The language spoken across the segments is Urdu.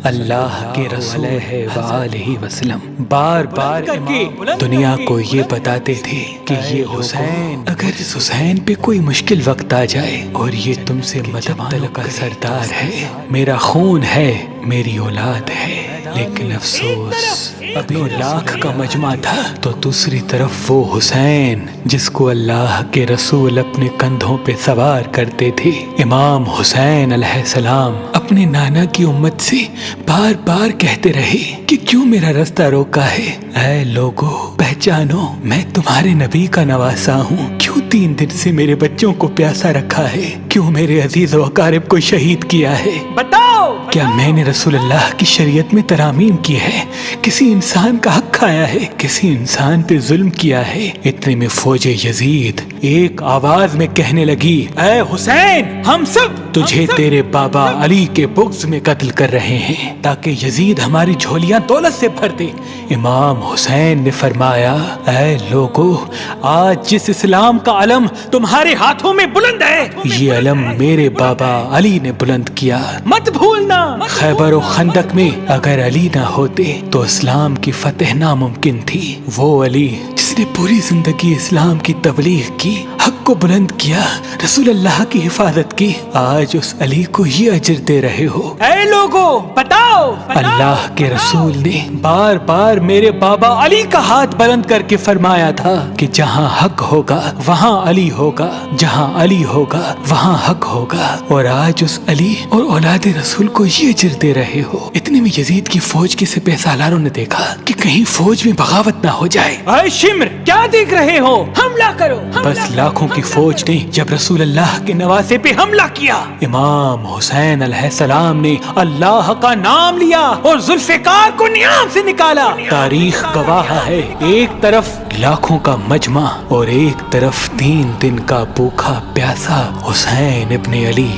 اللہ کے رسول وآلہ وسلم بار بار دنیا کو یہ بتاتے تھے کہ یہ حسین، اگر اس حسین پہ کوئی مشکل وقت آ جائے اور یہ تم سے مدد طلب کا سردار ہے، میرا خون ہے، میری اولاد ہے، لیکن افسوس 9 لاکھ کا مجمع تھا تو دوسری طرف وہ حسین جس کو اللہ کے رسول اپنے کندھوں پہ سوار کرتے تھے، امام حسین علیہ السلام اپنے نانا کی امت سے بار بار کہتے رہے کہ کیوں میرا رستہ روکا ہے؟ اے لوگو، پہچانو میں تمہارے نبی کا نواسا ہوں، کیوں 3 دن سے میرے بچوں کو پیاسا رکھا ہے؟ کیوں میرے عزیز و اقارب کو شہید کیا ہے؟ بتاؤ، کیا میں نے رسول اللہ کی شریعت میں ترامیم کی ہے؟ کسی انسان کا حق کھایا ہے؟ کسی انسان پہ ظلم کیا ہے؟ اتنے میں فوج یزید ایک آواز میں کہنے لگی، اے حسین، ہم سب تجھے تیرے بابا علی کے بغض میں قتل کر رہے ہیں تاکہ یزید ہماری جھولیاں دولت سے بھر دے۔ امام حسین نے فرمایا، اے لوگو، آج جس اسلام کا علم تمہارے ہاتھوں میں بلند ہے، یہ علم میرے بابا علی نے بلند کیا، مت بھولنا۔ خیبر و خندق میں اگر علی نہ ہوتے تو اسلام کی فتح ناممکن تھی۔ وہ علی جس نے پوری زندگی اسلام کی تبلیغ کی، حق کو بلند کیا، رسول اللہ کی حفاظت کی، آج اس علی کو یہ اجر دے رہے ہو۔ اے لوگو، بتاؤ، اللہ کے رسول نے بار بار میرے بابا علی کا ہاتھ بلند کر کے فرمایا تھا کہ جہاں حق ہوگا وہاں علی ہوگا، جہاں علی ہوگا وہاں حق ہوگا، اور آج اس علی اور اولاد رسول کو یہ اجر دے رہے ہو۔ اتنے میں یزید کی فوج کے سپہ سالاروں نے دیکھا کہ کہیں فوج میں بغاوت نہ ہو جائے۔ اے شمر، کیا دیکھ رہے ہو؟ حملہ کرو۔ بس لاکھوں کی فوج نے جب رسول اللہ کے نواسے پہ حملہ کیا، امام حسین علیہ السلام نے اللہ کا نام لیا اور ذوالفقار کو نیام سے نکالا۔ تاریخ گواہ ہے، ایک طرف لاکھوں کا مجمع اور ایک طرف 3 دن کا بھوکا پیاسا حسین ابن علی۔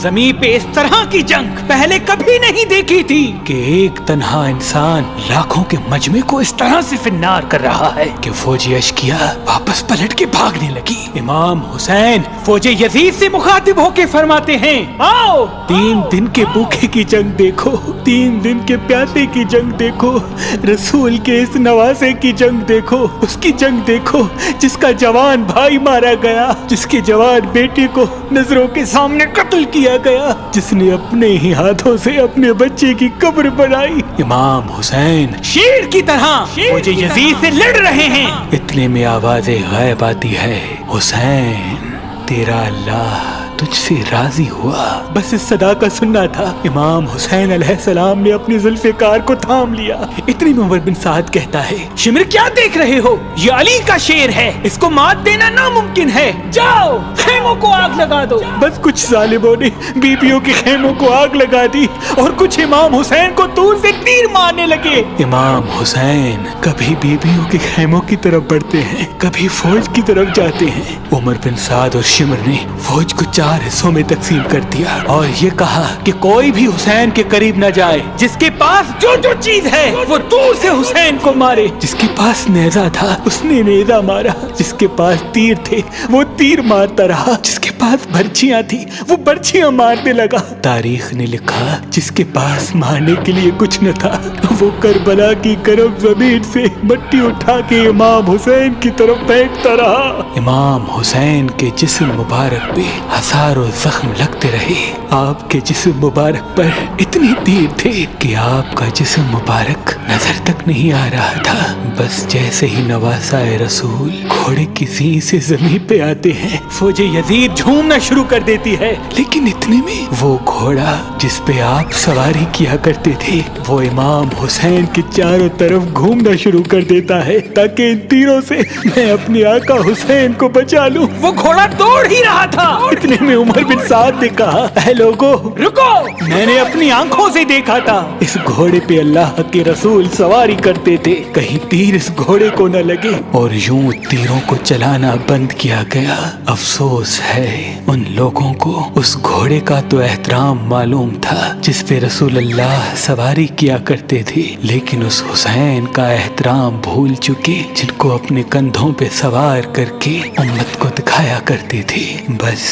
زمین پہ اس طرح کی جنگ پہلے کبھی نہیں دیکھی تھی کہ ایک تنہا انسان لاکھوں کے مجمع کو اس طرح سے فنار کر رہا ہے کہ فوج اشکیا واپس پلٹ کے بھاگنے لگی۔ امام حسین فوج یزید سے مخاطب ہو کے فرماتے ہیں، آؤ، 3 دن کے بھوکے کی جنگ دیکھو، 3 دن کے پیاسے کی جنگ دیکھو، رسول کے اس نواسے کی جنگ دیکھو، اس کی جنگ دیکھو جس کا جوان بھائی مارا گیا، جس کے جوان بیٹے کو نظروں کے سامنے قتل کیا گیا، جس نے اپنے ہی ہاتھوں سے اپنے بچے کی قبر بنائی۔ امام حسین شیر کی طرح فوج یزید سے لڑ رہے ہیں۔ اتنے میں آواز غیب آتی ہے، حسین، تیرا اللہ تجھ سے راضی ہوا۔ بس اس صدا کا سننا تھا، امام حسین علیہ السلام نے اپنے ذوالفقار کو تھام لیا۔ اتنی میں عمر بن سعد کہتا ہے، شمر، کیا دیکھ رہے ہو؟ یہ علی کا شیر ہے، اس کو مات دینا ناممکن ہے، جاؤ خیموں کو آگ لگا دو۔ بس کچھ ظالموں نے بیبیوں کے خیموں کو آگ لگا دی اور کچھ امام حسین کو دور سے تیر مارنے لگے۔ امام حسین کبھی بیبیوں کے خیموں کی طرف بڑھتے ہیں، کبھی فوج کی طرف جاتے ہیں۔ عمر بن سعد اور شمر نے فوج کو 4 حصوں میں تقسیم کر دیا اور یہ کہا کہ کوئی بھی حسین کے قریب نہ جائے، جس کے پاس جو چیز ہے وہ دور سے حسین کو مارے۔ جس کے پاس نیزہ تھا اس نے نیزہ مارا، جس کے پاس تیر تھے وہ تیر مارتا رہا، جس کے پاس برچیاں تھی وہ برچیاں مارنے لگا۔ تاریخ نے لکھا جس کے پاس مارنے کے لیے کچھ نہ تھا وہ کربلا کی گرم زمین سے مٹی اٹھا کے امام حسین کی طرف پھینکتا رہا۔ امام حسین کے جسم مبارک پہ ہزاروں زخم لگتے رہے، آپ کے جسم مبارک پر اتنے تیر تھے کہ آپ کا جسم مبارک نظر تک نہیں آ رہا تھا۔ بس جیسے ہی نواسا رسول گھوڑے کی سینگ سے زمین پہ آتے ہیں، فوج یزید جھومنا شروع کر دیتی ہے، لیکن اتنے میں وہ گھوڑا جس پہ آپ سواری کیا کرتے تھے وہ امام حسین کے چاروں طرف گھومنا شروع کر دیتا ہے تاکہ ان تیروں سے میں اپنے آقا حسین کو بچا لوں۔ وہ گھوڑا دوڑ ہی رہا تھا۔ اتنے میں عمر بن سعد نے کہا، اے لوگو، رکو، میں نے اپنی آنکھوں سے دیکھا تھا اس گھوڑے پہ اللہ کے رسول سواری کرتے تھے، کہیں تیر اس گھوڑے کو نہ لگے، اور یوں تیروں کو چلانا بند کیا گیا۔ افسوس ہے ان لوگوں کو اس گھوڑے کا تو احترام معلوم تھا جس پہ رسول اللہ سواری کیا کرتے تھے، لیکن اس حسین کا احترام بھول چکے جن کو اپنے کندھوں پہ سوار کر کے امت کو دکھایا کرتے تھے۔ بس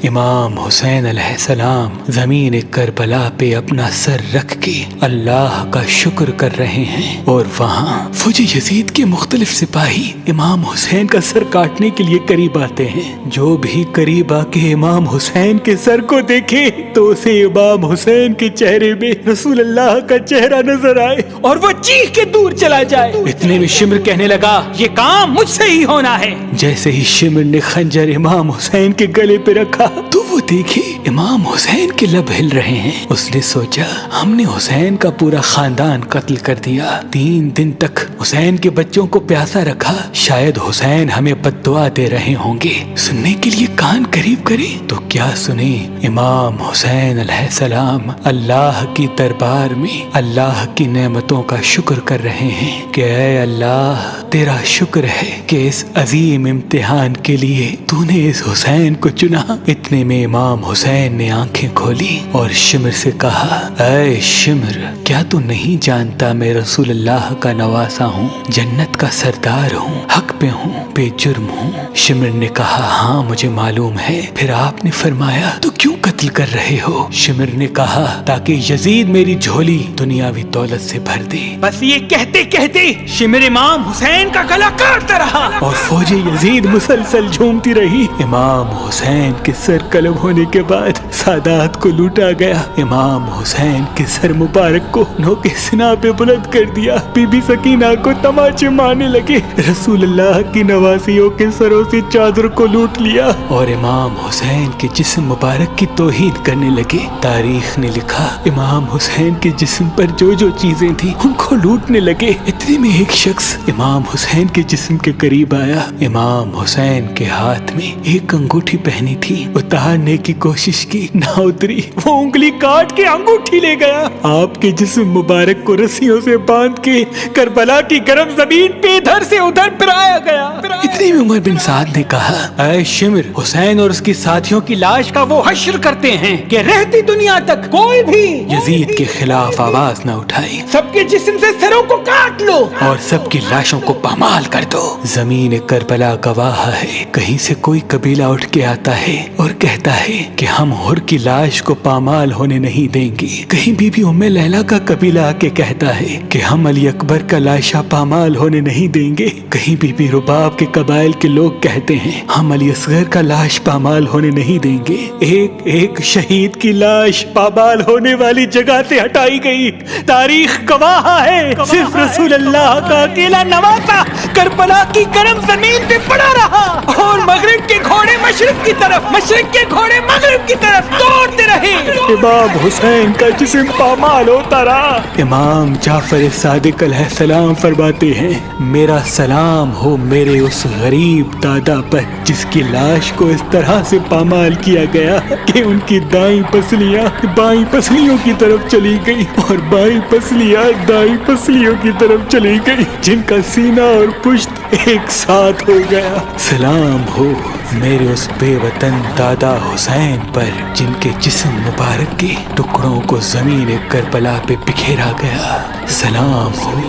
امام حسین علیہ السلام امام زمین کربلا پہ اپنا سر رکھ کے اللہ کا شکر کر رہے ہیں، اور وہاں فوج یزید کے مختلف سپاہی امام حسین کا سر کاٹنے کے لیے قریب آتے ہیں۔ جو بھی قریب آ کے امام حسین کے سر کو دیکھے تو اسے امام حسین کے چہرے میں رسول اللہ کا چہرہ نظر آئے اور وہ چیخ کے دور چلا جائے۔ اتنے میں شمر کہنے لگا یہ کام مجھ سے ہی ہونا ہے۔ جیسے ہی شمر نے خنجر امام حسین کے گلے پہ رکھا تو وہ دیکھے امام حسین کے لب ہل رہے ہیں۔ اس نے سوچا ہم نے حسین کا پورا خاندان قتل کر دیا، 3 دن تک حسین کے بچوں کو پیاسا رکھا، شاید حسین ہمیں بد دعا دے رہے ہوں گے۔ سننے کے لیے کان قریب کرے تو کیا سنے، امام حسین علیہ السلام اللہ کی دربار میں اللہ کی نعمتوں کا شکر کر رہے ہیں کہ اے اللہ تیرا شکر ہے کہ اس عظیم امتحان کے لیے تو نے اس حسین کو چنا۔ اتنے میں امام حسین نے آنکھیں کھولی اور شمر سے کہا اے شمر، کیا تو نہیں جانتا میں رسول اللہ کا نواسا ہوں، جنت کا سردار ہوں، حق پہ ہوں، بے جرم ہوں؟ شمر نے کہا ہاں مجھے معلوم ہے۔ پھر آپ نے فرمایا تو کیوں قتل کر رہے ہو؟ شمر نے کہا تاکہ یزید میری جھولی دنیاوی دولت سے بھر دے۔ بس یہ کہتے کہتے شمر امام حسین کا گلا کاٹتا رہا اور فوج یزید مسلسل جھومتی رہی۔ امام حسین کے سر قلم ہونے کے بعد سادات کو لوٹا گیا۔ امام حسین کے سر مبارک کو نوکے سنا پہ بلند کر دیا۔ بی بی سکینہ کو تماچے مارنے لگے۔ رسول اللہ کی نواسیوں کے سروں سے چادر کو لوٹ لیا اور امام حسین کے جسم مبارک کی توہین کرنے لگے۔ تاریخ نے لکھا امام حسین کے جسم پر جو جو چیزیں تھیں ان کو لوٹنے لگے۔ اتنے میں ایک شخص امام حسین کے جسم کے قریب آیا۔ امام حسین کے ہاتھ میں ایک انگوٹھی پہنی تھی، اتارنے کی کوشش کی، نہ اتری، وہ انگلی کاٹ کے انگوٹھی لے گیا۔ آپ کے جسم مبارک کو رسیوں سے باندھ کے کربلا کی گرم زمین پہ ادھر سے ادھر پھرایا گیا۔ اتنے میں عمر بن سعد نے کہا اے شمر، حسین اور اس کی ساتھیوں کی لاش کا وہ حشر کرتے ہیں کہ رہتی دنیا تک کوئی بھی یزید کے خلاف آواز نہ اٹھائے، سب کے جسم سے سروں کو کاٹ لو اور سب کی لاشوں کو پامال کر دو۔ زمین کربلا گواہ ہے، کہیں سے کوئی قبیلہ اٹھ کے آتا ہے اور کہتا ہے کہ ہم حر کی لاش کو پامال ہونے نہیں دیں گے، کہیں بی بی ام لیلا کا قبیلہ آ کے کہتا ہے کہ ہم علی اکبر کا لاشا پامال ہونے نہیں دیں گے، کہیں بی بی رباب کے قبائل کے لوگ کہتے ہیں ہم علی اصغر کا لاش پامال ہونے نہیں دیں گے۔ ایک ایک شہید کی لاش پامال ہونے والی جگہ سے ہٹائی گئی۔ تاریخ گواہ ہے صرف رسول اللہ کا اکیلا نواسا کربلا کی گرم زمین پہ پڑا رہا اور مغرب کے گھوڑے مشرق کی طرف، مشرق کے گھوڑے مغرب کی طرف دوڑتے رہے۔ امام حسین کا جسم پامال ہوتا رہا۔ امام جعفر صادق علیہ السلام فرماتے ہیں میرا سلام ہو میرے اس غریب دادا پر جس کی لاش کو اس طرح سے پامال کیا گیا کہ ان کی دائیں پسلیاں بائیں پسلیوں کی طرف چلی گئی اور بائیں پسلیاں دائیں پسلیوں کی طرف چلی گئی، جن کا سینہ اور پشت ایک ساتھ ہو گیا۔ سلام ہو میرے اس بے وطن دادا حسین پر جن کے جسم مبارک کے ٹکڑوں کو زمین کربلا پہ بکھیرا گیا۔ سلام ہو،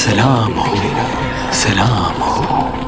سلام ہو، سلام ہو۔